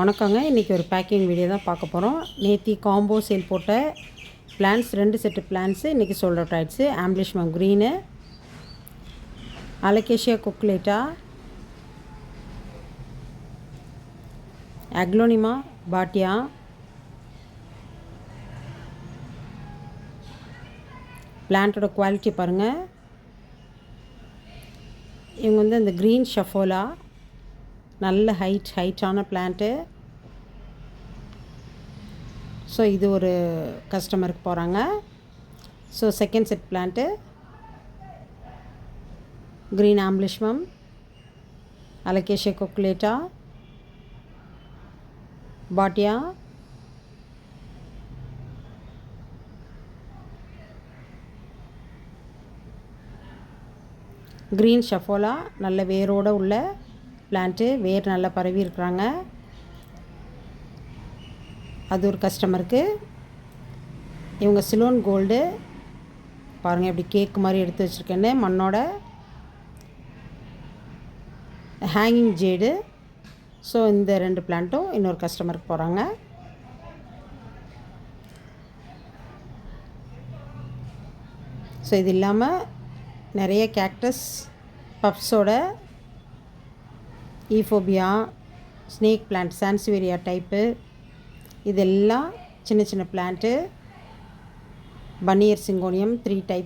வணக்கங்க. இன்றைக்கி ஒரு பேக்கிங் வீடியோ தான் பார்க்க போகிறோம். நேற்று காம்போ சேல் போட்ட பிளான்ஸ் 2 செட்டு பிளான்ஸு இன்றைக்கி சோல்ட் அவுட் ஆகிடுச்சு. ஆம்பிலிஷ்மம் க்ரீனு, அலகேஷியா குக்குலேட்டா, அக்லோனிமா பாட்டியா, பிளான்ட்டோட குவாலிட்டி பாருங்கள். இவங்க வந்து இந்த க்ரீன் ஷஃபோலா நல்ல ஹைட்டான பிளான்ட்டு. ஸோ இது ஒரு கஸ்டமருக்கு போகிறாங்க. So second set plant green ஆம்பிலிஷ்மம், அலகேஷியா குக்குலேட்டா, பாட்டியா, க்ரீன் ஷஃபோலா நல்ல வேரோடு உள்ள பிளான்ட்டு, வேர் நல்லா பரவி இருக்கிறாங்க. அது ஒரு கஸ்டமருக்கு. இவங்க சிலோன் கோல்டு பாருங்கள், எப்படி கேக் மாதிரி எடுத்து வச்சுருக்கேன்னு. மண்ணோட ஹேங்கிங் ஜேடு. ஸோ இந்த 2 பிளான்ட்டும் இன்னொரு கஸ்டமருக்கு போகிறாங்க. ஸோ இது இல்லாமல் நிறைய கேக்டஸ், பப்ஸோட ஈஃபோபியா, ஸ்னேக் பிளான்ட், சான்சிவேரியா டைப்பு, இதெல்லாம் சின்ன சின்ன பிளான்ட்டு. பனியர் சிங்கோனியம் 3 டைப்